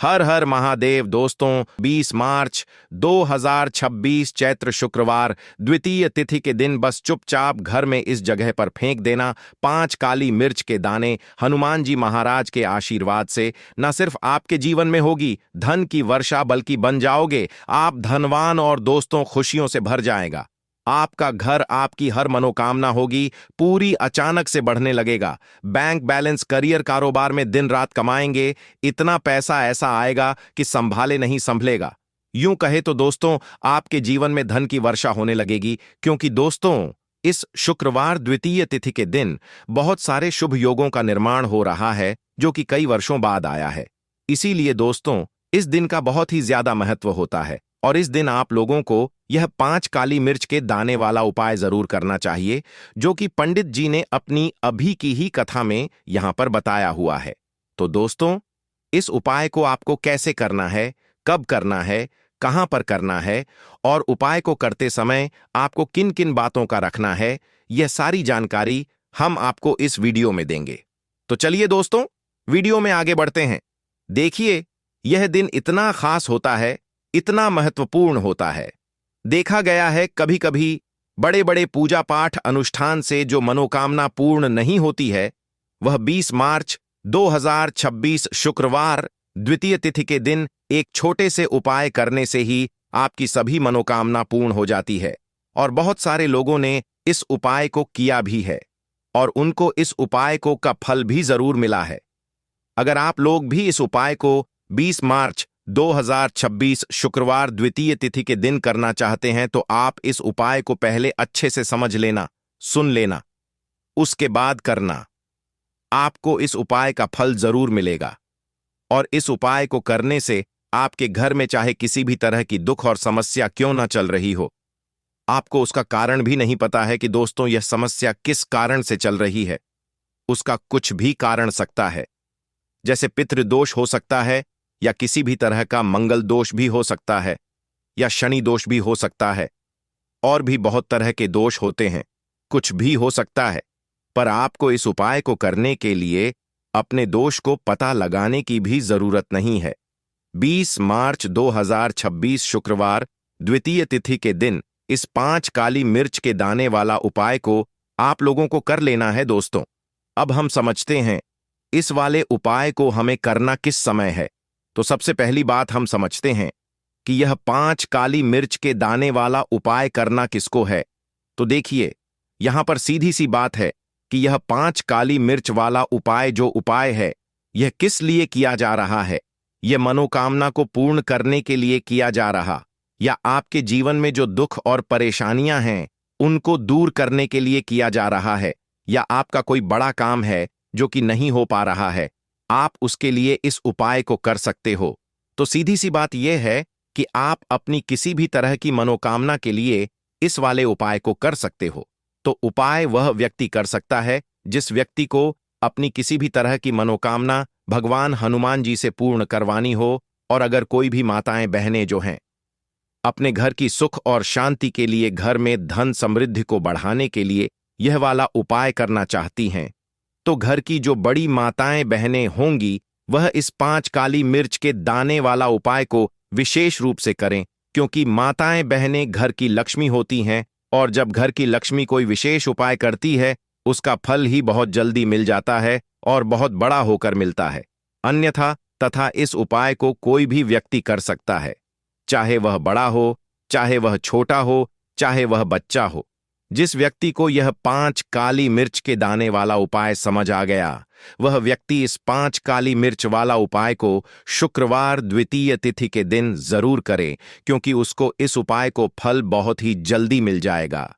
हर हर महादेव दोस्तों। 20 मार्च 2026 चैत्र शुक्रवार द्वितीय तिथि के दिन बस चुपचाप घर में इस जगह पर फेंक देना 5 काली मिर्च के दाने। हनुमान जी महाराज के आशीर्वाद से न सिर्फ आपके जीवन में होगी धन की वर्षा, बल्कि बन जाओगे आप धनवान और दोस्तों खुशियों से भर जाएगा। आपका घर, आपकी हर मनोकामना होगी पूरी अचानक से बढ़ने लगेगा। बैंक बैलेंस, करियर, कारोबार में दिन रात कमाएंगे, इतना पैसा ऐसा आएगा कि संभाले नहीं संभलेगा। यूं कहे तो दोस्तों आपके जीवन में धन की वर्षा होने लगेगी, क्योंकि दोस्तों इस शुक्रवार द्वितीय तिथि के दिन बहुत सारे शुभ योगों का निर्माण हो रहा है जो कि कई वर्षों बाद आया है। इसीलिए दोस्तों इस दिन का बहुत ही ज्यादा महत्व होता है और इस दिन आप लोगों को यह 5 काली मिर्च के दाने वाला उपाय जरूर करना चाहिए, जो कि पंडित जी ने अपनी अभी की ही कथा में यहां पर बताया हुआ है। तो दोस्तों इस उपाय को आपको कैसे करना है, कब करना है, कहां पर करना है और उपाय को करते समय आपको किन किन बातों का रखना है, यह सारी जानकारी हम आपको इस वीडियो में देंगे। तो चलिए दोस्तों वीडियो में आगे बढ़ते हैं। देखिए यह दिन इतना खास होता है, इतना महत्वपूर्ण होता है। देखा गया है कभी कभी बड़े बड़े पूजा पाठ अनुष्ठान से जो मनोकामना पूर्ण नहीं होती है, वह 20 मार्च 2026 शुक्रवार द्वितीय तिथि के दिन एक छोटे से उपाय करने से ही आपकी सभी मनोकामना पूर्ण हो जाती है। और बहुत सारे लोगों ने इस उपाय को किया भी है और उनको इस उपाय को का फल भी जरूर मिला है। अगर आप लोग भी इस उपाय को 20 मार्च 2026 शुक्रवार द्वितीय तिथि के दिन करना चाहते हैं तो आप इस उपाय को पहले अच्छे से समझ लेना, सुन लेना, उसके बाद करना। आपको इस उपाय का फल जरूर मिलेगा और इस उपाय को करने से आपके घर में चाहे किसी भी तरह की दुख और समस्या क्यों ना चल रही हो, आपको उसका कारण भी नहीं पता है कि दोस्तों यह समस्या किस कारण से चल रही है, उसका कुछ भी कारण सकता है। जैसे पितृदोष हो सकता है, या किसी भी तरह का मंगल दोष भी हो सकता है, या शनि दोष भी हो सकता है, और भी बहुत तरह के दोष होते हैं, कुछ भी हो सकता है। पर आपको इस उपाय को करने के लिए अपने दोष को पता लगाने की भी जरूरत नहीं है। 20 मार्च 2026 शुक्रवार द्वितीय तिथि के दिन इस 5 काली मिर्च के दाने वाला उपाय को आप लोगों को कर लेना है दोस्तों। अब हम समझते हैं इस वाले उपाय को हमें करना किस समय है। तो सबसे पहली बात हम समझते हैं कि यह 5 काली मिर्च के दाने वाला उपाय करना किसको है। तो देखिए यहां पर सीधी सी बात है कि यह 5 काली मिर्च वाला उपाय जो उपाय है यह किस लिए किया जा रहा है। यह मनोकामना को पूर्ण करने के लिए किया जा रहा, या आपके जीवन में जो दुख और परेशानियां हैं उनको दूर करने के लिए किया जा रहा है, या आपका कोई बड़ा काम है जो कि नहीं हो पा रहा है, आप उसके लिए इस उपाय को कर सकते हो। तो सीधी सी बात यह है कि आप अपनी किसी भी तरह की मनोकामना के लिए इस वाले उपाय को कर सकते हो। तो उपाय वह व्यक्ति कर सकता है जिस व्यक्ति को अपनी किसी भी तरह की मनोकामना भगवान हनुमान जी से पूर्ण करवानी हो, और अगर कोई भी माताएं बहनें जो हैं अपने घर की सुख और शांति के लिए, घर में धन समृद्धि को बढ़ाने के लिए यह वाला उपाय करना चाहती हैं, तो घर की जो बड़ी माताएं बहनें होंगी वह इस 5 काली मिर्च के दाने वाला उपाय को विशेष रूप से करें, क्योंकि माताएं बहनें घर की लक्ष्मी होती हैं और जब घर की लक्ष्मी कोई विशेष उपाय करती है उसका फल ही बहुत जल्दी मिल जाता है और बहुत बड़ा होकर मिलता है। अन्यथा तथा इस उपाय को कोई भी व्यक्ति कर सकता है, चाहे वह बड़ा हो, चाहे वह छोटा हो, चाहे वह बच्चा हो। जिस व्यक्ति को यह 5 काली मिर्च के दाने वाला उपाय समझ आ गया वह व्यक्ति इस 5 काली मिर्च वाला उपाय को शुक्रवार द्वितीय तिथि के दिन जरूर करे, क्योंकि उसको इस उपाय को फल बहुत ही जल्दी मिल जाएगा।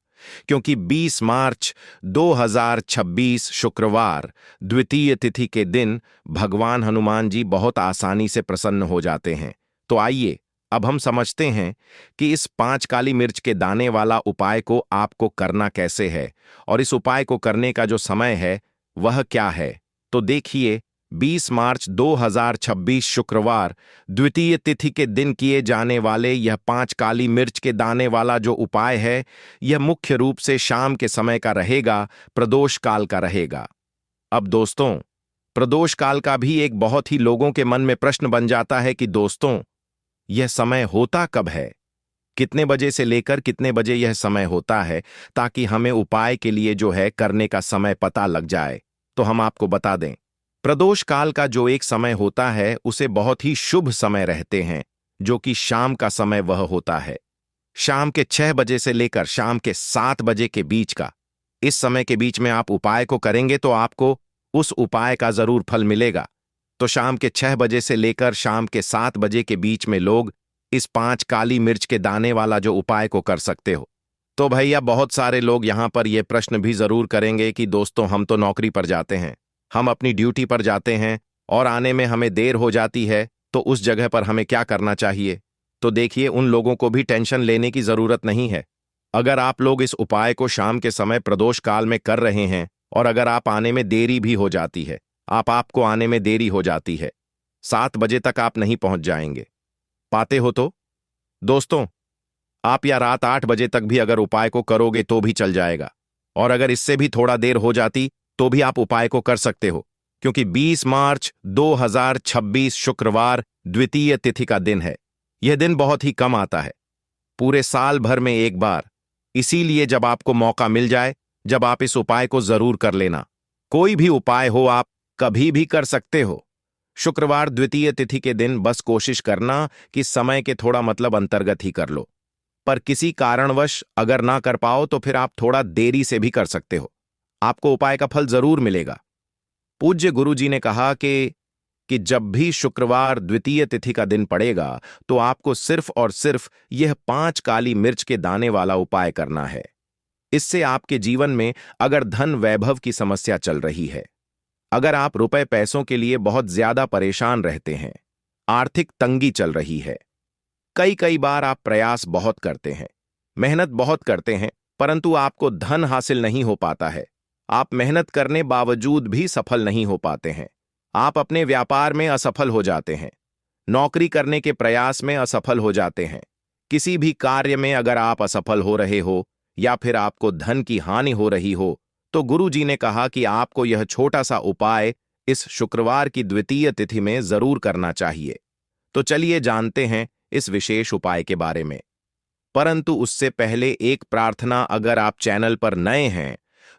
क्योंकि 20 मार्च 2026 शुक्रवार द्वितीय तिथि के दिन भगवान हनुमान जी बहुत आसानी से प्रसन्न हो जाते हैं। तो आइए अब हम समझते हैं कि इस 5 काली मिर्च के दाने वाला उपाय को आपको करना कैसे है और इस उपाय को करने का जो समय है वह क्या है। तो देखिए 20 मार्च 2026 शुक्रवार द्वितीय तिथि के दिन किए जाने वाले यह 5 काली मिर्च के दाने वाला जो उपाय है यह मुख्य रूप से शाम के समय का रहेगा, प्रदोष काल का रहेगा। अब दोस्तों प्रदोष काल का भी एक बहुत ही लोगों के मन में प्रश्न बन जाता है कि दोस्तों, यह समय होता कब है? कितने बजे से लेकर कितने बजे यह समय होता है, ताकि हमें उपाय के लिए जो है करने का समय पता लग जाए। तो हम आपको बता दें, प्रदोष काल का जो एक समय होता है उसे बहुत ही शुभ समय रहते हैं, जो कि शाम का समय वह होता है। शाम के 6 बजे से लेकर शाम के 7 बजे के बीच का, इस समय के बीच में आप उपाय को करेंगे तो आपको उस उपाय का जरूर फल मिलेगा। तो शाम के 6 बजे से लेकर शाम के 7 बजे के बीच में लोग इस 5 काली मिर्च के दाने वाला जो उपाय को कर सकते हो। तो भैया, बहुत सारे लोग यहां पर यह प्रश्न भी जरूर करेंगे कि दोस्तों, हम तो नौकरी पर जाते हैं, हम अपनी ड्यूटी पर जाते हैं और आने में हमें देर हो जाती है, तो उस जगह पर हमें क्या करना चाहिए? तो देखिए, उन लोगों को भी टेंशन लेने की जरूरत नहीं है। अगर आप लोग इस उपाय को शाम के समय प्रदोष काल में कर रहे हैं और अगर आप आने में देरी भी हो जाती है, आपको आने में देरी हो जाती है, 7 बजे तक आप नहीं पहुंच जाएंगे पाते हो, तो दोस्तों, आप या रात 8 बजे तक भी अगर उपाय को करोगे तो भी चल जाएगा। और अगर इससे भी थोड़ा देर हो जाती तो भी आप उपाय को कर सकते हो, क्योंकि 20 मार्च 2026 शुक्रवार द्वितीय तिथि का दिन है। यह दिन बहुत ही कम आता है, पूरे साल भर में एक बार। इसीलिए जब आपको मौका मिल जाए, जब आप इस उपाय को जरूर कर लेना। कोई भी उपाय हो, आप कभी भी कर सकते हो। शुक्रवार द्वितीय तिथि के दिन बस कोशिश करना कि समय के थोड़ा अंतर्गत ही कर लो। पर किसी कारणवश अगर ना कर पाओ तो फिर आप थोड़ा देरी से भी कर सकते हो, आपको उपाय का फल जरूर मिलेगा। पूज्य गुरु जी ने कहा कि जब भी शुक्रवार द्वितीय तिथि का दिन पड़ेगा तो आपको सिर्फ और सिर्फ यह 5 काली मिर्च के दाने वाला उपाय करना है। इससे आपके जीवन में अगर धन वैभव की समस्या चल रही है, अगर आप रुपए पैसों के लिए बहुत ज्यादा परेशान रहते हैं, आर्थिक तंगी चल रही है, कई बार आप प्रयास बहुत करते हैं, मेहनत बहुत करते हैं, परंतु आपको धन हासिल नहीं हो पाता है, आप मेहनत करने बावजूद भी सफल नहीं हो पाते हैं, आप अपने व्यापार में असफल हो जाते हैं, नौकरी करने के प्रयास में असफल हो जाते हैं, किसी भी कार्य में अगर आप असफल हो रहे हो या फिर आपको धन की हानि हो रही हो, तो गुरु जी ने कहा कि आपको यह छोटा सा उपाय इस शुक्रवार की द्वितीय तिथि में जरूर करना चाहिए। तो चलिए जानते हैं इस विशेष उपाय के बारे में। परंतु उससे पहले एक प्रार्थना, अगर आप चैनल पर नए हैं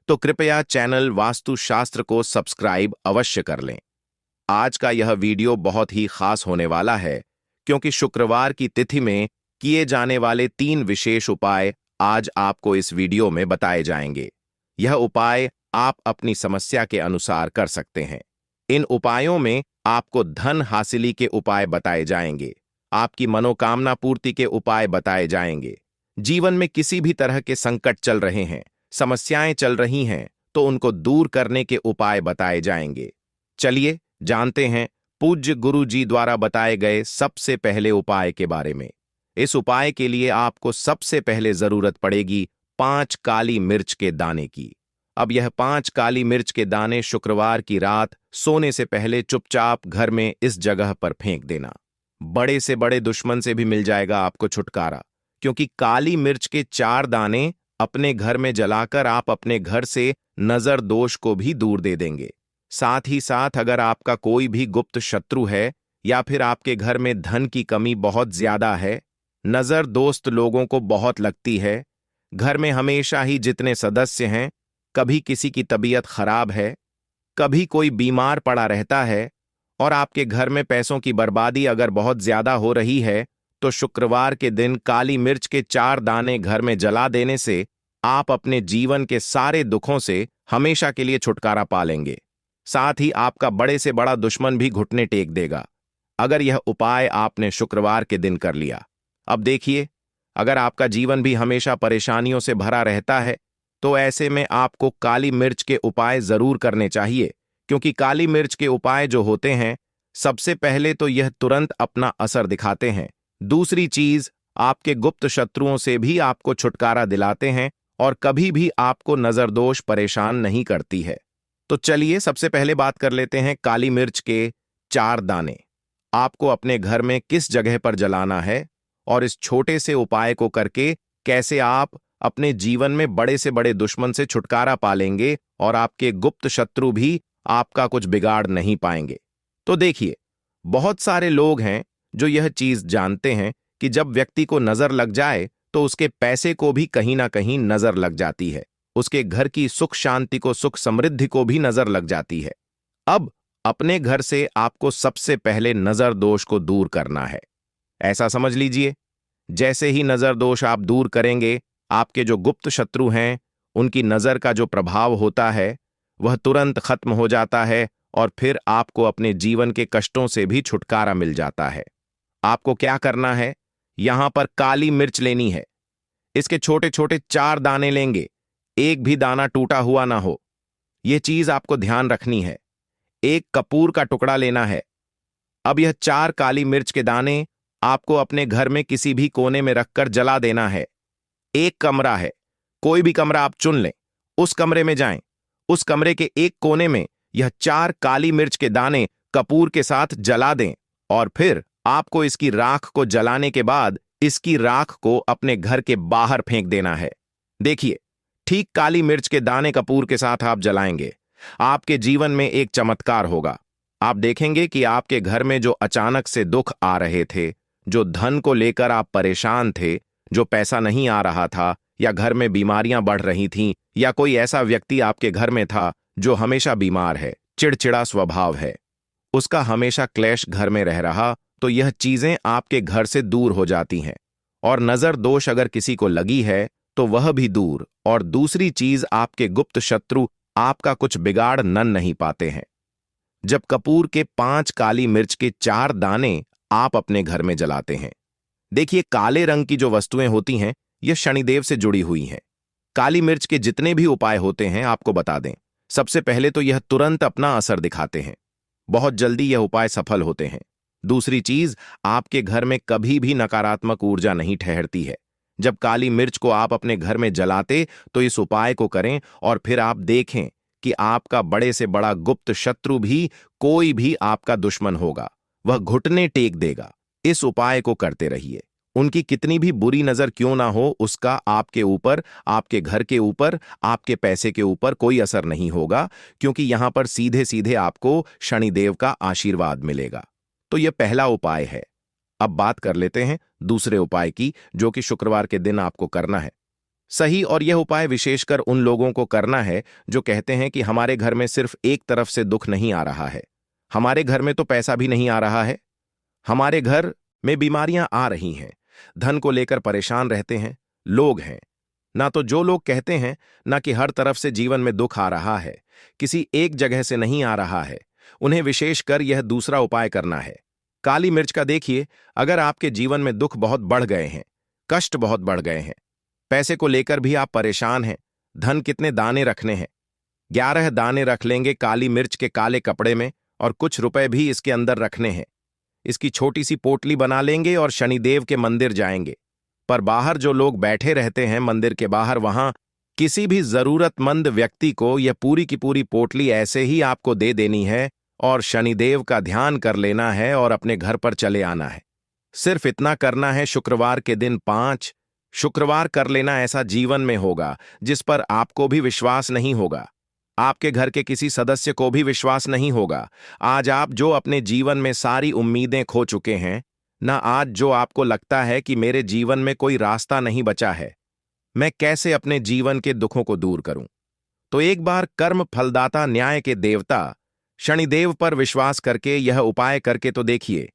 तो कृपया चैनल वास्तुशास्त्र को सब्सक्राइब अवश्य कर लें। आज का यह वीडियो बहुत ही खास होने वाला है, क्योंकि शुक्रवार की तिथि में किए जाने वाले 3 विशेष उपाय आज आपको इस वीडियो में बताए जाएंगे। यह उपाय आप अपनी समस्या के अनुसार कर सकते हैं। इन उपायों में आपको धन हासिली के उपाय बताए जाएंगे, आपकी मनोकामना पूर्ति के उपाय बताए जाएंगे। जीवन में किसी भी तरह के संकट चल रहे हैं, समस्याएं चल रही हैं, तो उनको दूर करने के उपाय बताए जाएंगे। चलिए जानते हैं पूज्य गुरु जी द्वारा बताए गए सबसे पहले उपाय के बारे में। इस उपाय के लिए आपको सबसे पहले जरूरत पड़ेगी 5 काली मिर्च के दाने की। अब यह 5 काली मिर्च के दाने शुक्रवार की रात सोने से पहले चुपचाप घर में इस जगह पर फेंक देना। बड़े से बड़े दुश्मन से भी मिल जाएगा आपको छुटकारा, क्योंकि काली मिर्च के 4 दाने अपने घर में जलाकर आप अपने घर से नजर दोष को भी दूर दे देंगे। साथ ही साथ अगर आपका कोई भी गुप्त शत्रु है या फिर आपके घर में धन की कमी बहुत ज्यादा है, नजर दोस्त लोगों को बहुत लगती है, घर में हमेशा ही जितने सदस्य हैं, कभी किसी की तबीयत खराब है, कभी कोई बीमार पड़ा रहता है और आपके घर में पैसों की बर्बादी अगर बहुत ज्यादा हो रही है, तो शुक्रवार के दिन काली मिर्च के 4 दाने घर में जला देने से आप अपने जीवन के सारे दुखों से हमेशा के लिए छुटकारा पा लेंगे। साथ ही आपका बड़े से बड़ा दुश्मन भी घुटने टेक देगा, अगर यह उपाय आपने शुक्रवार के दिन कर लिया। अब देखिए, अगर आपका जीवन भी हमेशा परेशानियों से भरा रहता है, तो ऐसे में आपको काली मिर्च के उपाय जरूर करने चाहिए, क्योंकि काली मिर्च के उपाय जो होते हैं, सबसे पहले तो यह तुरंत अपना असर दिखाते हैं। दूसरी चीज, आपके गुप्त शत्रुओं से भी आपको छुटकारा दिलाते हैं और कभी भी आपको नजरदोष परेशान नहीं करती है। तो चलिए सबसे पहले बात कर लेते हैं काली मिर्च के 4 दाने आपको अपने घर में किस जगह पर जलाना है और इस छोटे से उपाय को करके कैसे आप अपने जीवन में बड़े से बड़े दुश्मन से छुटकारा पा लेंगे और आपके गुप्त शत्रु भी आपका कुछ बिगाड़ नहीं पाएंगे। तो देखिए, बहुत सारे लोग हैं जो यह चीज जानते हैं कि जब व्यक्ति को नजर लग जाए तो उसके पैसे को भी कहीं ना कहीं नजर लग जाती है, उसके घर की सुख शांति को, सुख समृद्धि को भी नजर लग जाती है। अब अपने घर से आपको सबसे पहले नजर दोष को दूर करना है। ऐसा समझ लीजिए, जैसे ही नजर दोष आप दूर करेंगे, आपके जो गुप्त शत्रु हैं उनकी नजर का जो प्रभाव होता है वह तुरंत खत्म हो जाता है और फिर आपको अपने जीवन के कष्टों से भी छुटकारा मिल जाता है। आपको क्या करना है, यहां पर काली मिर्च लेनी है। इसके छोटे छोटे 4 दाने लेंगे, एक भी दाना टूटा हुआ ना हो, यह चीज आपको ध्यान रखनी है। एक कपूर का टुकड़ा लेना है। अब यह 4 काली मिर्च के दाने आपको अपने घर में किसी भी कोने में रखकर जला देना है। एक कमरा है, कोई भी कमरा आप चुन लें, उस कमरे में जाएं। उस कमरे के एक कोने में यह 4 काली मिर्च के दाने कपूर के साथ जला दें और फिर आपको इसकी राख को जलाने के बाद इसकी राख को अपने घर के बाहर फेंक देना है। देखिए, ठीक काली मिर्च के दाने कपूर के साथ आप जलाएंगे, आपके जीवन में एक चमत्कार होगा। आप देखेंगे कि आपके घर में जो अचानक से दुख आ रहे थे, जो धन को लेकर आप परेशान थे, जो पैसा नहीं आ रहा था, या घर में बीमारियां बढ़ रही थीं, या कोई ऐसा व्यक्ति आपके घर में था जो हमेशा बीमार है, चिड़चिड़ा स्वभाव है, उसका हमेशा क्लेश घर में रह रहा, तो यह चीजें आपके घर से दूर हो जाती हैं। और नजर दोष अगर किसी को लगी है तो वह भी दूर। और दूसरी चीज, आपके गुप्त शत्रु आपका कुछ बिगाड़ नहीं पाते हैं। जब कपूर के 5 काली मिर्च के 4 दाने आप अपने घर में जलाते हैं, देखिए, काले रंग की जो वस्तुएं होती हैं यह शनिदेव से जुड़ी हुई हैं। काली मिर्च के जितने भी उपाय होते हैं आपको बता दें, सबसे पहले तो यह तुरंत अपना असर दिखाते हैं, बहुत जल्दी यह उपाय सफल होते हैं। दूसरी चीज, आपके घर में कभी भी नकारात्मक ऊर्जा नहीं ठहरती है। जब काली मिर्च को आप अपने घर में जलाते तो इस उपाय को करें और फिर आप देखें कि आपका बड़े से बड़ा गुप्त शत्रु भी, कोई भी आपका दुश्मन होगा, वह घुटने टेक देगा। इस उपाय को करते रहिए, उनकी कितनी भी बुरी नजर क्यों ना हो, उसका आपके ऊपर, आपके घर के ऊपर, आपके पैसे के ऊपर कोई असर नहीं होगा, क्योंकि यहां पर सीधे सीधे आपको शनिदेव का आशीर्वाद मिलेगा। तो यह पहला उपाय है। अब बात कर लेते हैं दूसरे उपाय की, जो कि शुक्रवार के दिन आपको करना है। सही, और यह उपाय विशेषकर उन लोगों को करना है जो कहते हैं कि हमारे घर में सिर्फ एक तरफ से दुख नहीं आ रहा है, हमारे घर में तो पैसा भी नहीं आ रहा है, हमारे घर में बीमारियां आ रही हैं, धन को लेकर परेशान रहते हैं लोग हैं। ना तो जो लोग कहते हैं ना कि हर तरफ से जीवन में दुख आ रहा है, किसी एक जगह से नहीं आ रहा है, उन्हें विशेषकर यह दूसरा उपाय करना है। काली मिर्च का देखिए, अगर आपके जीवन में दुख बहुत बढ़ गए हैं, कष्ट बहुत बढ़ गए हैं, पैसे को लेकर भी आप परेशान हैं, धन कितने दाने रखने हैं, 11 दाने रख लेंगे काली मिर्च के काले कपड़े में, और कुछ रुपए भी इसके अंदर रखने हैं। इसकी छोटी सी पोटली बना लेंगे और शनिदेव के मंदिर जाएंगे। पर बाहर जो लोग बैठे रहते हैं मंदिर के बाहर, वहां किसी भी जरूरतमंद व्यक्ति को यह पूरी की पूरी पोटली ऐसे ही आपको दे देनी है और शनिदेव का ध्यान कर लेना है और अपने घर पर चले आना है। सिर्फ इतना करना है। शुक्रवार के दिन 5 शुक्रवार कर लेना। ऐसा जीवन में होगा जिस पर आपको भी विश्वास नहीं होगा, आपके घर के किसी सदस्य को भी विश्वास नहीं होगा। आज आप जो अपने जीवन में सारी उम्मीदें खो चुके हैं ना, आज जो आपको लगता है कि मेरे जीवन में कोई रास्ता नहीं बचा है, मैं कैसे अपने जीवन के दुखों को दूर करूं, तो एक बार कर्म फलदाता न्याय के देवता शनिदेव पर विश्वास करके यह उपाय करके तो देखिए।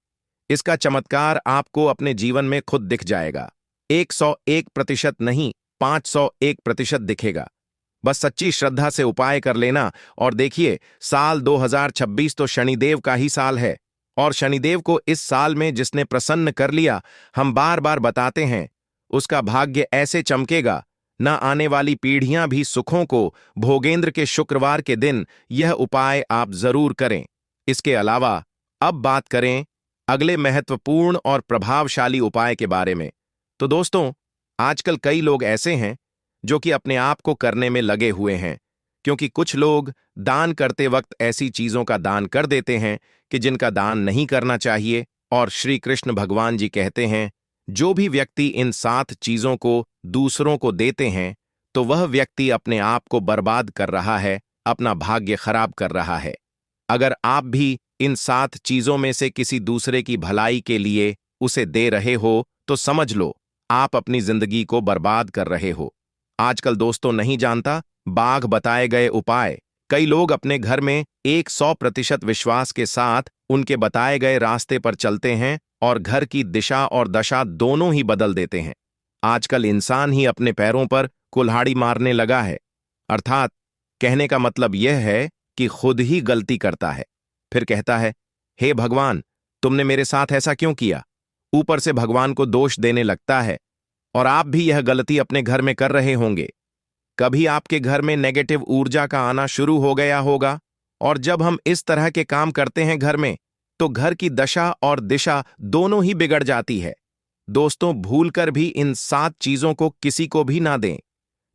इसका चमत्कार आपको अपने जीवन में खुद दिख जाएगा। 101% नहीं, 501% दिखेगा। बस सच्ची श्रद्धा से उपाय कर लेना और देखिए, साल 2026 तो शनिदेव का ही साल है, और शनिदेव को इस साल में जिसने प्रसन्न कर लिया, हम बार बार बताते हैं, उसका भाग्य ऐसे चमकेगा, न आने वाली पीढ़ियां भी सुखों को भोगेंद्र के शुक्रवार के दिन यह उपाय आप जरूर करें। इसके अलावा अब बात करें अगले महत्वपूर्ण और प्रभावशाली उपाय के बारे में। तो दोस्तों, आजकल कई लोग ऐसे हैं जो कि अपने आप को करने में लगे हुए हैं, क्योंकि कुछ लोग दान करते वक्त ऐसी चीजों का दान कर देते हैं कि जिनका दान नहीं करना चाहिए। और श्री कृष्ण भगवान जी कहते हैं, जो भी व्यक्ति इन 7 चीजों को दूसरों को देते हैं तो वह व्यक्ति अपने आप को बर्बाद कर रहा है, अपना भाग्य खराब कर रहा है। अगर आप भी इन 7 चीजों में से किसी दूसरे की भलाई के लिए उसे दे रहे हो तो समझ लो आप अपनी जिंदगी को बर्बाद कर रहे हो। आजकल दोस्तों नहीं जानता बाघ बताए गए उपाय। कई लोग अपने घर में 100% विश्वास के साथ उनके बताए गए रास्ते पर चलते हैं और घर की दिशा और दशा दोनों ही बदल देते हैं। आजकल इंसान ही अपने पैरों पर कुल्हाड़ी मारने लगा है। अर्थात कहने का मतलब यह है कि खुद ही गलती करता है, फिर कहता है, हे भगवान, तुमने मेरे साथ ऐसा क्यों किया? ऊपर से भगवान को दोष देने लगता है। और आप भी यह गलती अपने घर में कर रहे होंगे। कभी आपके घर में नेगेटिव ऊर्जा का आना शुरू हो गया होगा, और जब हम इस तरह के काम करते हैं घर में, तो घर की दशा और दिशा दोनों ही बिगड़ जाती है। दोस्तों, भूलकर भी इन 7 चीजों को किसी को भी ना दें।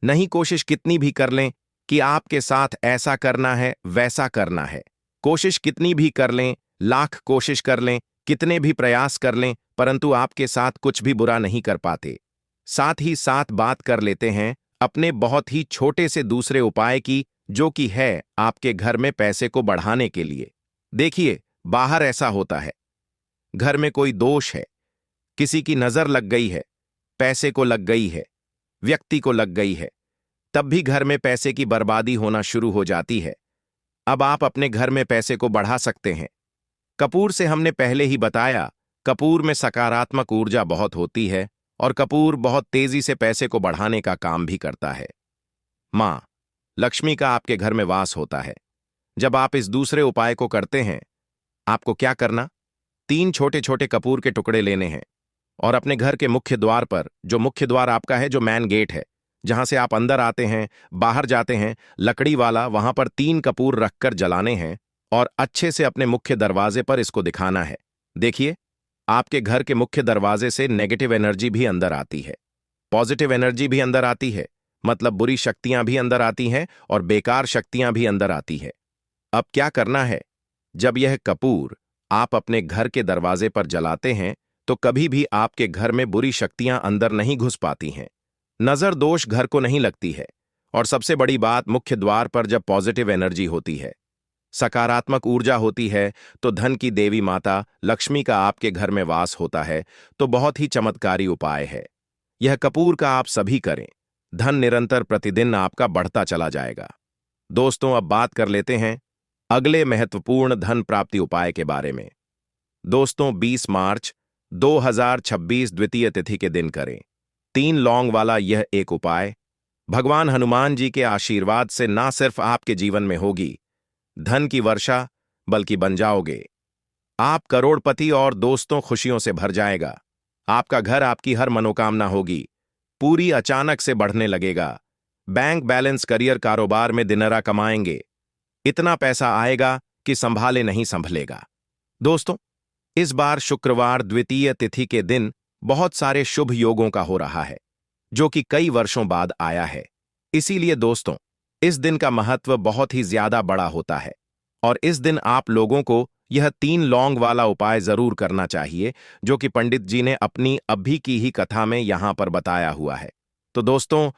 नहीं, कोशिश कितनी भी कर लें कि आपके साथ ऐसा करना है, वैसा करना है। कोशिश कितनी भी कर लें, लाख कोशिश कर लें, कितने भी प्रयास कर लें, परंतु आपके साथ कुछ भी बुरा नहीं कर पाते। साथ ही साथ बात कर लेते हैं अपने बहुत ही छोटे से दूसरे उपाय की, जो कि है आपके घर में पैसे को बढ़ाने के लिए। देखिए, बाहर ऐसा होता है, घर में कोई दोष है, किसी की नजर लग गई है, पैसे को लग गई है, व्यक्ति को लग गई है, तब भी घर में पैसे की बर्बादी होना शुरू हो जाती है। अब आप अपने घर में पैसे को बढ़ा सकते हैं। कपूर से हमने पहले ही बताया, कपूर में सकारात्मक ऊर्जा बहुत होती है और कपूर बहुत तेजी से पैसे को बढ़ाने का काम भी करता है। मां लक्ष्मी का आपके घर में वास होता है। जब आप इस दूसरे उपाय को करते हैं, आपको क्या करना? 3 छोटे छोटे कपूर के टुकड़े लेने हैं और अपने घर के मुख्य द्वार पर, जो मुख्य द्वार आपका है, जो मैन गेट है, जहां से आप अंदर आते हैं, बाहर जाते हैं, लकड़ी वाला, वहां पर 3 कपूर रखकर जलाने हैं और अच्छे से अपने मुख्य दरवाजे पर इसको दिखाना है। देखिए, आपके घर के मुख्य दरवाजे से नेगेटिव एनर्जी भी अंदर आती है, पॉजिटिव एनर्जी भी अंदर आती है, मतलब बुरी शक्तियां भी अंदर आती हैं और बेकार शक्तियां भी अंदर आती है। अब क्या करना है? जब यह कपूर आप अपने घर के दरवाजे पर जलाते हैं, तो कभी भी आपके घर में बुरी शक्तियां अंदर नहीं घुस पाती हैं, नजर दोष घर को नहीं लगती है। और सबसे बड़ी बात, मुख्य द्वार पर जब पॉजिटिव एनर्जी होती है, सकारात्मक ऊर्जा होती है, तो धन की देवी माता लक्ष्मी का आपके घर में वास होता है। तो बहुत ही चमत्कारी उपाय है यह कपूर का, आप सभी करें। धन निरंतर प्रतिदिन आपका बढ़ता चला जाएगा। दोस्तों, अब बात कर लेते हैं अगले महत्वपूर्ण धन प्राप्ति उपाय के बारे में। दोस्तों, 20 मार्च 2026 द्वितीय तिथि के दिन करें। 3 लौंग वाला यह एक उपाय भगवान हनुमान जी के आशीर्वाद से ना सिर्फ आपके जीवन में होगी धन की वर्षा, बल्कि बन जाओगे आप करोड़पति और दोस्तों खुशियों से भर जाएगा। आपका घर, आपकी हर मनोकामना होगी पूरी, अचानक से बढ़ने लगेगा। बैंक बैलेंस, करियर, कारोबार में दिनरा कमाएंगे। इतना पैसा आएगा कि संभाले नहीं संभलेगा। दोस्तों, इस बार शुक्रवार द्वितीय तिथि के दिन बहुत सारे शुभ योगों का हो रहा है, जो कि कई वर्षों बाद आया है। इसीलिए दोस्तों, इस दिन का महत्व बहुत ही ज्यादा बड़ा होता है और इस दिन आप लोगों को यह 3 लौंग वाला उपाय जरूर करना चाहिए, जो कि पंडित जी ने अपनी अभी की ही कथा में यहां पर बताया हुआ है। तो दोस्तों,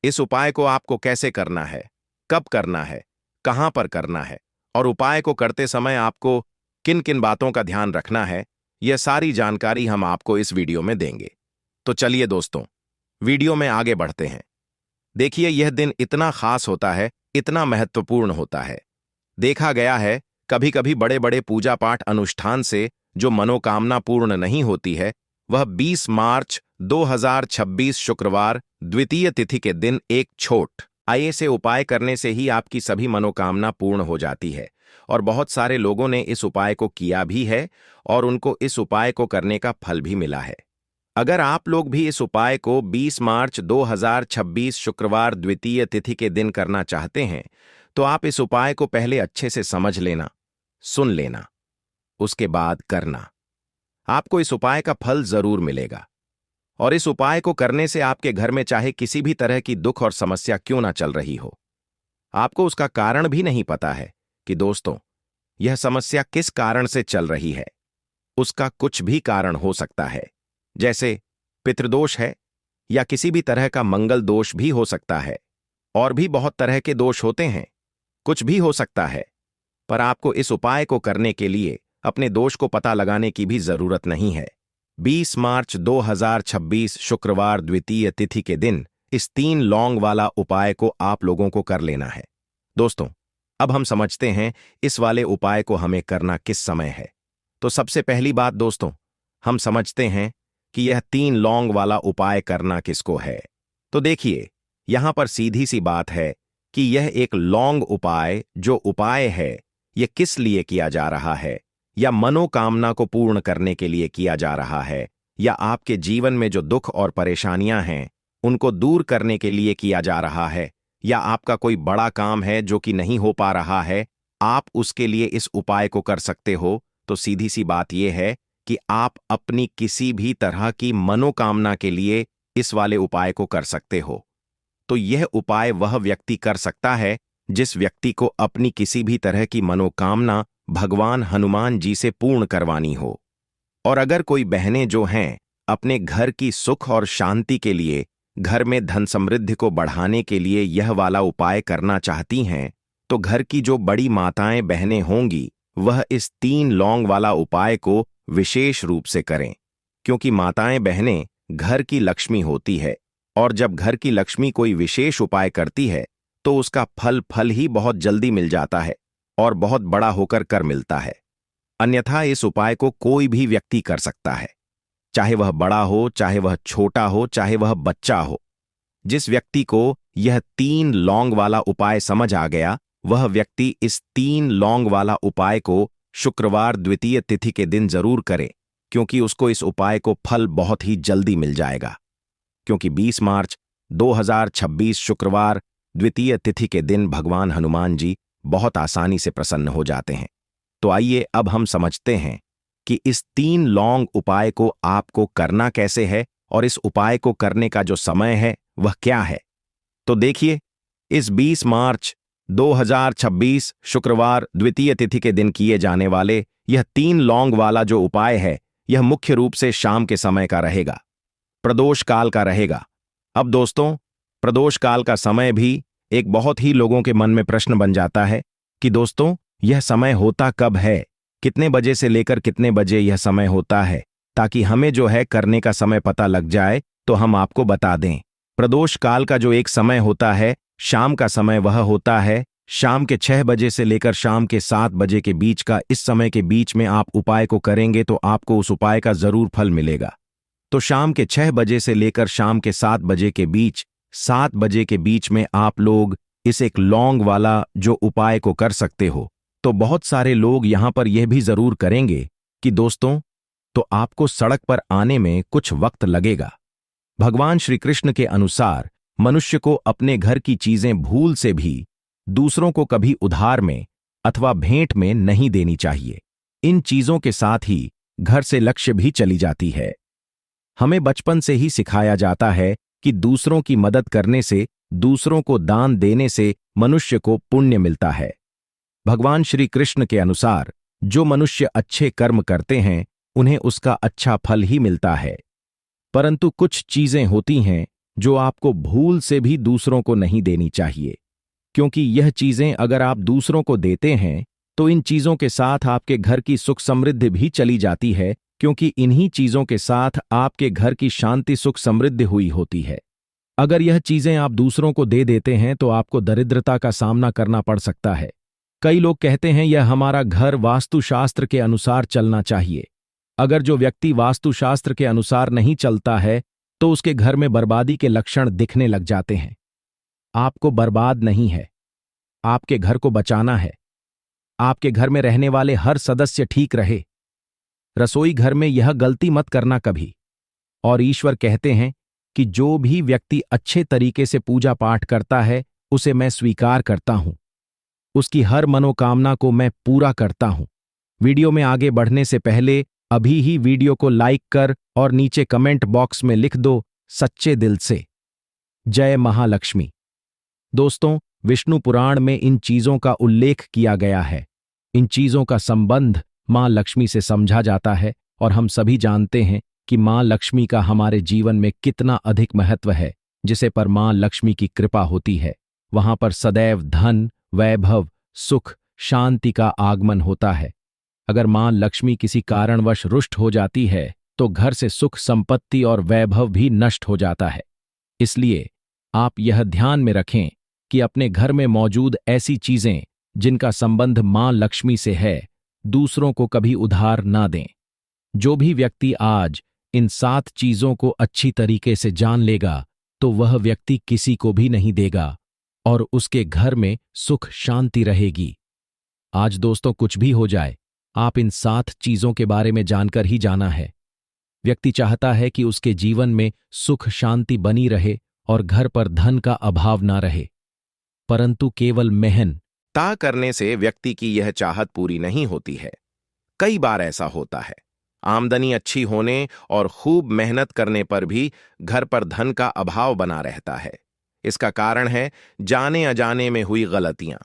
इस उपाय को आपको कैसे करना है, कब करना है, कहां पर करना है और उपाय को करते समय आपको किन किन बातों का ध्यान रखना है, यह सारी जानकारी हम आपको इस वीडियो में देंगे। तो चलिए दोस्तों, वीडियो में आगे बढ़ते हैं। देखिए, यह दिन इतना खास होता है, इतना महत्वपूर्ण होता है। देखा गया है कभी कभी बड़े बड़े पूजा पाठ अनुष्ठान से जो मनोकामना पूर्ण नहीं होती है, वह 20 मार्च 2026 शुक्रवार द्वितीय तिथि के दिन एक छोट आये से उपाय करने से ही आपकी सभी मनोकामना पूर्ण हो जाती है। और बहुत सारे लोगों ने इस उपाय को किया भी है और उनको इस उपाय को करने का फल भी मिला है। अगर आप लोग भी इस उपाय को 20 मार्च 2026 शुक्रवार द्वितीय तिथि के दिन करना चाहते हैं, तो आप इस उपाय को पहले अच्छे से समझ लेना, सुन लेना, उसके बाद करना। आपको इस उपाय का फल जरूर मिलेगा। और इस उपाय को करने से आपके घर में चाहे किसी भी तरह की दुख और समस्या क्यों ना चल रही हो, आपको उसका कारण भी नहीं पता है कि दोस्तों, यह समस्या किस कारण से चल रही है। उसका कुछ भी कारण हो सकता है, जैसे पितृदोष है या किसी भी तरह का मंगल दोष भी हो सकता है। और भी बहुत तरह के दोष होते हैं, कुछ भी हो सकता है। पर आपको इस उपाय को करने के लिए अपने दोष को पता लगाने की भी जरूरत नहीं है। 20 मार्च 2026 शुक्रवार द्वितीय तिथि के दिन इस 3 लौंग वाला उपाय को आप लोगों को कर लेना है। दोस्तों, अब हम समझते हैं इस वाले उपाय को हमें करना किस समय है। तो सबसे पहली बात दोस्तों, हम समझते हैं कि यह 3 लौंग वाला उपाय करना किसको है। तो देखिए, यहां पर सीधी सी बात है कि यह एक लौंग उपाय जो उपाय है, यह किस लिए किया जा रहा है, या मनोकामना को पूर्ण करने के लिए किया जा रहा है, या आपके जीवन में जो दुख और परेशानियां हैं उनको दूर करने के लिए किया जा रहा है, या आपका कोई बड़ा काम है जो कि नहीं हो पा रहा है, आप उसके लिए इस उपाय को कर सकते हो। तो सीधी सी बात यह है कि आप अपनी किसी भी तरह की मनोकामना के लिए इस वाले उपाय को कर सकते हो। तो यह उपाय वह व्यक्ति कर सकता है जिस व्यक्ति को अपनी किसी भी तरह की मनोकामना भगवान हनुमान जी से पूर्ण करवानी हो। और अगर कोई बहनें जो हैं अपने घर की सुख और शांति के लिए, घर में धन समृद्धि को बढ़ाने के लिए यह वाला उपाय करना चाहती हैं, तो घर की जो बड़ी माताएं बहनें होंगी वह इस 3 लौंग वाला उपाय को विशेष रूप से करें, क्योंकि माताएं बहनें घर की लक्ष्मी होती है, और जब घर की लक्ष्मी कोई विशेष उपाय करती है तो उसका फल ही बहुत जल्दी मिल जाता है और बहुत बड़ा होकर कर मिलता है। अन्यथा इस उपाय को कोई भी व्यक्ति कर सकता है, चाहे वह बड़ा हो, चाहे वह छोटा हो, चाहे वह बच्चा हो। जिस व्यक्ति को यह 3 लौंग वाला उपाय समझ आ गया, वह व्यक्ति इस 3 लौंग वाला उपाय को शुक्रवार द्वितीय तिथि के दिन जरूर करे, क्योंकि उसको इस उपाय को फल बहुत ही जल्दी मिल जाएगा। क्योंकि 20 मार्च 2026 शुक्रवार द्वितीय तिथि के दिन भगवान हनुमान जी बहुत आसानी से प्रसन्न हो जाते हैं। तो आइए अब हम समझते हैं कि इस 3 लौंग उपाय को आपको करना कैसे है, और इस उपाय को करने का जो समय है वह क्या है। तो देखिए, इस 20 मार्च 2026 शुक्रवार द्वितीय तिथि के दिन किए जाने वाले यह 3 लौंग वाला जो उपाय है, यह मुख्य रूप से शाम के समय का रहेगा, प्रदोष काल का रहेगा। अब दोस्तों, प्रदोष काल का समय भी एक बहुत ही लोगों के मन में प्रश्न बन जाता है कि दोस्तों यह समय होता कब है, कितने बजे से लेकर कितने बजे यह समय होता है, ताकि हमें जो है करने का समय पता लग जाए तो हम आपको बता दें। प्रदोष काल का जो एक समय होता है, शाम का समय, वह होता है शाम के 6 बजे से लेकर शाम के 7 बजे के बीच का। इस समय के बीच में आप उपाय को करेंगे तो आपको उस उपाय का जरूर फल मिलेगा। तो शाम के 6 बजे से लेकर शाम के 7 बजे के बीच, 7 बजे के बीच में आप लोग इस एक लौंग वाला जो उपाय को कर सकते हो। तो बहुत सारे लोग यहां पर यह भी जरूर करेंगे कि दोस्तों, तो आपको सड़क पर आने में कुछ वक्त लगेगा। भगवान श्री कृष्ण के अनुसार मनुष्य को अपने घर की चीजें भूल से भी दूसरों को कभी उधार में अथवा भेंट में नहीं देनी चाहिए। इन चीजों के साथ ही घर से लक्ष्य भी चली जाती है। हमें बचपन से ही सिखाया जाता है कि दूसरों की मदद करने से, दूसरों को दान देने से मनुष्य को पुण्य मिलता है। भगवान श्री कृष्ण के अनुसार जो मनुष्य अच्छे कर्म करते हैं उन्हें उसका अच्छा फल ही मिलता है। परंतु कुछ चीजें होती हैं जो आपको भूल से भी दूसरों को नहीं देनी चाहिए, क्योंकि यह चीजें अगर आप दूसरों को देते हैं तो इन चीजों के साथ आपके घर की सुख समृद्धि भी चली जाती है, क्योंकि इन्हीं चीजों के साथ आपके घर की शांति सुख समृद्धि हुई होती है। अगर यह चीजें आप दूसरों को दे देते हैं तो आपको दरिद्रता का सामना करना पड़ सकता है। कई लोग कहते हैं यह हमारा घर वास्तुशास्त्र के अनुसार चलना चाहिए। अगर जो व्यक्ति वास्तुशास्त्र के अनुसार नहीं चलता है तो उसके घर में बर्बादी के लक्षण दिखने लग जाते हैं। आपको बर्बाद नहीं है, आपके घर को बचाना है। आपके घर में रहने वाले हर सदस्य ठीक रहे। रसोई घर में यह गलती मत करना कभी। और ईश्वर कहते हैं कि जो भी व्यक्ति अच्छे तरीके से पूजा पाठ करता है उसे मैं स्वीकार करता हूं, उसकी हर मनोकामना को मैं पूरा करता हूं। वीडियो में आगे बढ़ने से पहले अभी ही वीडियो को लाइक कर और नीचे कमेंट बॉक्स में लिख दो सच्चे दिल से जय महालक्ष्मी। दोस्तों, विष्णु पुराण में इन चीजों का उल्लेख किया गया है। इन चीजों का संबंध मां लक्ष्मी से समझा जाता है और हम सभी जानते हैं कि मां लक्ष्मी का हमारे जीवन में कितना अधिक महत्व है। जिसे पर मां लक्ष्मी की कृपा होती है वहां पर सदैव धन, वैभव, सुख, शांति का आगमन होता है। अगर मां लक्ष्मी किसी कारणवश रुष्ट हो जाती है तो घर से सुख, संपत्ति और वैभव भी नष्ट हो जाता है। इसलिए आप यह ध्यान में रखें कि अपने घर में मौजूद ऐसी चीजें जिनका संबंध मां लक्ष्मी से है, दूसरों को कभी उधार ना दें। जो भी व्यक्ति आज इन 7 चीजों को अच्छी तरीके से जान लेगा तो वह व्यक्ति किसी को भी नहीं देगा और उसके घर में सुख शांति रहेगी। आज दोस्तों, कुछ भी हो जाए, आप इन 7 चीजों के बारे में जानकर ही जाना है। व्यक्ति चाहता है कि उसके जीवन में सुख शांति बनी रहे और घर पर धन का अभाव ना रहे, परंतु केवल ता करने से व्यक्ति की यह चाहत पूरी नहीं होती है। कई बार ऐसा होता है, आमदनी अच्छी होने और खूब मेहनत करने पर भी घर पर धन का अभाव बना रहता है। इसका कारण है जाने अजाने में हुई गलतियां।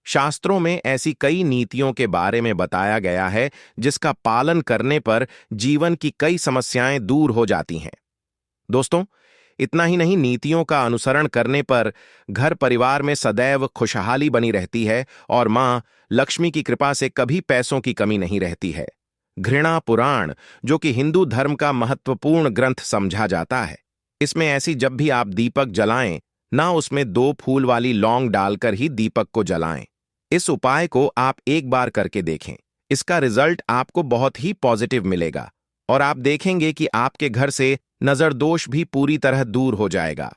शास्त्रों में ऐसी कई नीतियों के बारे में बताया गया है जिसका पालन करने पर जीवन की कई समस्याएं दूर हो जाती हैं। दोस्तों, इतना ही नहीं, नीतियों का अनुसरण करने पर घर परिवार में सदैव खुशहाली बनी रहती है और मां लक्ष्मी की कृपा से कभी पैसों की कमी नहीं रहती है। घृणा पुराण, जो कि हिंदू धर्म का महत्वपूर्ण ग्रंथ समझा जाता है, इसमें ऐसी जब भी आप दीपक जलाएं, ना उसमें 2 फूल वाली लौंग डालकर ही दीपक को जलाएं। इस उपाय को आप एक बार करके देखें। इसका रिजल्ट आपको बहुत ही पॉजिटिव मिलेगा और आप देखेंगे कि आपके घर से नजर दोष भी पूरी तरह दूर हो जाएगा,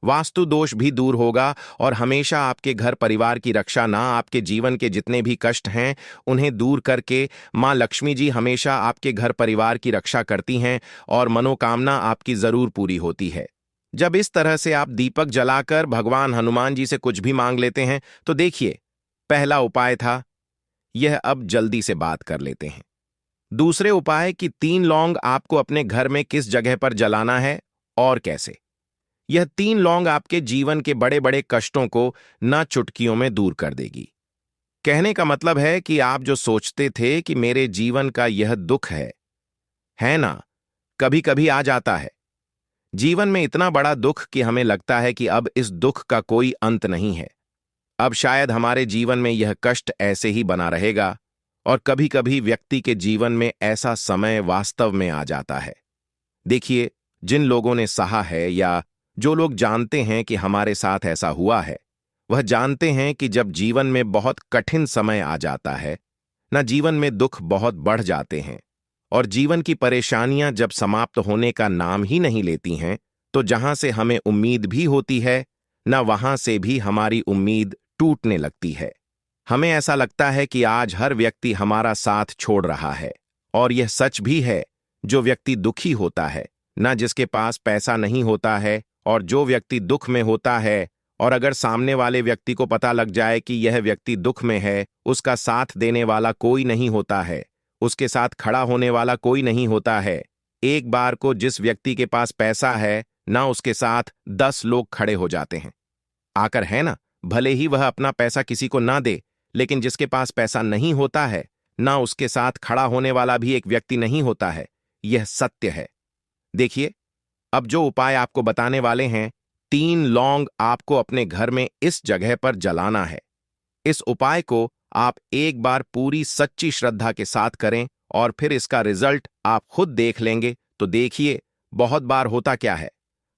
वास्तु दोष भी दूर होगा और हमेशा आपके घर परिवार की रक्षा, ना आपके जीवन के जितने भी कष्ट हैं उन्हें दूर करके मां लक्ष्मी जी हमेशा आपके घर परिवार की रक्षा करती हैं और मनोकामना आपकी जरूर पूरी होती है। जब इस तरह से आप दीपक जलाकर भगवान हनुमान जी से कुछ भी मांग लेते हैं तो देखिए, पहला उपाय था यह, अब जल्दी से बात कर लेते हैं। दूसरे उपाय कि 3 लौंग आपको अपने घर में किस जगह पर जलाना है और कैसे। यह 3 लौंग आपके जीवन के बड़े बड़े कष्टों को ना चुटकियों में दूर कर देगी। कहने का मतलब है कि आप जो सोचते थे कि मेरे जीवन का यह दुख है ना, कभी कभी आ जाता है जीवन में इतना बड़ा दुख कि हमें लगता है कि अब इस दुख का कोई अंत नहीं है। अब शायद हमारे जीवन में यह कष्ट ऐसे ही बना रहेगा और कभी कभी व्यक्ति के जीवन में ऐसा समय वास्तव में आ जाता है। देखिए, जिन लोगों ने सहा है या जो लोग जानते हैं कि हमारे साथ ऐसा हुआ है, वह जानते हैं कि जब जीवन में बहुत कठिन समय आ जाता है ना, जीवन में दुख बहुत बढ़ जाते हैं और जीवन की परेशानियां जब समाप्त होने का नाम ही नहीं लेती हैं, तो जहां से हमें उम्मीद भी होती है ना, वहां से भी हमारी उम्मीद टूटने लगती है। हमें ऐसा लगता है कि आज हर व्यक्ति हमारा साथ छोड़ रहा है और यह सच भी है। जो व्यक्ति दुखी होता है ना, जिसके पास पैसा नहीं होता है, और जो व्यक्ति दुख में होता है और अगर सामने वाले व्यक्ति को पता लग जाए कि यह व्यक्ति दुख में है, उसका साथ देने वाला कोई नहीं होता है, उसके साथ खड़ा होने वाला कोई नहीं होता है। एक बार को जिस व्यक्ति के पास पैसा है ना, उसके साथ 10 लोग खड़े हो जाते हैं आकर, है ना। भले ही वह अपना पैसा किसी को ना दे, लेकिन जिसके पास पैसा नहीं होता है ना, उसके साथ खड़ा होने वाला भी एक व्यक्ति नहीं होता है। यह सत्य है। देखिए, अब जो उपाय आपको बताने वाले हैं, 3 लौंग आपको अपने घर में इस जगह पर जलाना है। इस उपाय को आप एक बार पूरी सच्ची श्रद्धा के साथ करें और फिर इसका रिजल्ट आप खुद देख लेंगे। तो देखिए, बहुत बार होता क्या है,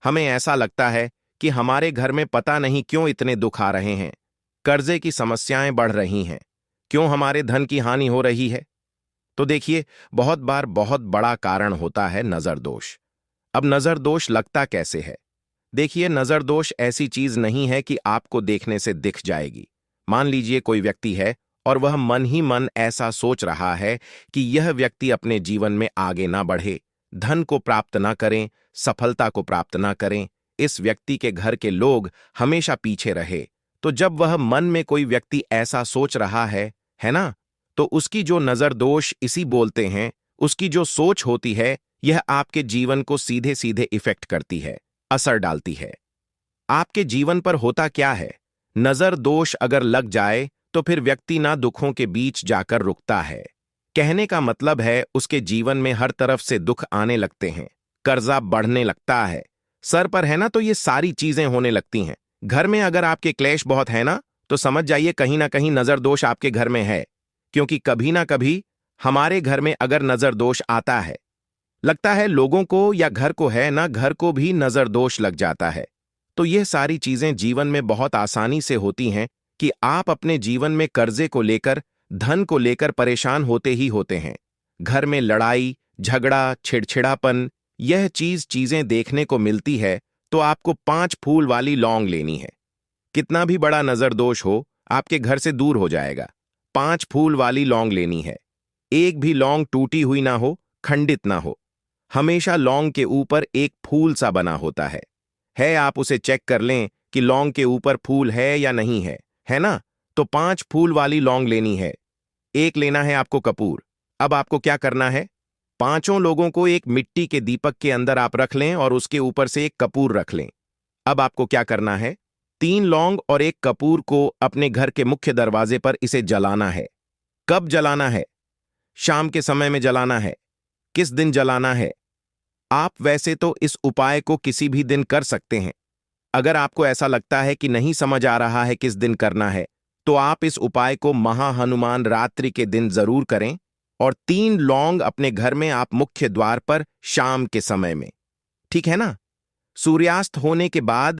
हमें ऐसा लगता है कि हमारे घर में पता नहीं क्यों इतने दुख आ रहे हैं, कर्जे की समस्याएं बढ़ रही हैं, क्यों हमारे धन की हानि हो रही है। तो देखिए, बहुत बार बहुत बड़ा कारण होता है नजर दोष। अब नजर दोष लगता कैसे है? देखिए, नजर दोष ऐसी चीज नहीं है कि आपको देखने से दिख जाएगी। मान लीजिए कोई व्यक्ति है और वह मन ही मन ऐसा सोच रहा है कि यह व्यक्ति अपने जीवन में आगे ना बढ़े, धन को प्राप्त ना करें, सफलता को प्राप्त ना करें, इस व्यक्ति के घर के लोग हमेशा पीछे रहे। तो जब वह मन में कोई व्यक्ति ऐसा सोच रहा है ना, तो उसकी जो नजर दोष इसी बोलते हैं, उसकी जो सोच होती है, यह आपके जीवन को सीधे सीधे इफेक्ट करती है, असर डालती है। आपके जीवन पर होता क्या है, नजर दोष अगर लग जाए तो फिर व्यक्ति ना दुखों के बीच जाकर रुकता है। कहने का मतलब है उसके जीवन में हर तरफ से दुख आने लगते हैं, कर्जा बढ़ने लगता है, सर पर है ना तो ये सारी चीजें होने लगती हैं। घर में अगर आपके क्लेश बहुत है ना, तो समझ जाइए कहीं ना कहीं नजर दोष आपके घर में है, क्योंकि कभी ना कभी हमारे घर में अगर नजर दोष आता है, लगता है लोगों को या घर को है ना, घर को भी नजर दोष लग जाता है। तो यह सारी चीजें जीवन में बहुत आसानी से होती हैं कि आप अपने जीवन में कर्जे को लेकर, धन को लेकर परेशान होते ही होते हैं। घर में लड़ाई झगड़ा छिड़छिड़ापन यह चीजें देखने को मिलती है, तो आपको 5 फूल वाली लौंग लेनी है। कितना भी बड़ा नजर दोष हो आपके घर से दूर हो जाएगा। 5 फूल वाली लौंग लेनी है। एक भी लौंग टूटी हुई ना हो, खंडित ना हो। हमेशा लौंग के ऊपर एक फूल सा बना होता है। आप उसे चेक कर लें कि लौंग के ऊपर फूल है या नहीं है ना? तो 5 फूल वाली लौंग लेनी है। एक लेना है आपको कपूर। अब आपको क्या करना है, 5 लोगों को एक मिट्टी के दीपक के अंदर आप रख लें और उसके ऊपर से एक कपूर रख लें। अब आपको क्या करना है, 3 लौंग और एक कपूर को अपने घर के मुख्य दरवाजे पर इसे जलाना है। कब जलाना है? शाम के समय में जलाना है। किस दिन जलाना है? आप वैसे तो इस उपाय को किसी भी दिन कर सकते हैं। अगर आपको ऐसा लगता है कि नहीं समझ आ रहा है किस दिन करना है, तो आप इस उपाय को महाहनुमान रात्रि के दिन जरूर करें और 3 लौंग अपने घर में आप मुख्य द्वार पर शाम के समय में, ठीक है ना? सूर्यास्त होने के बाद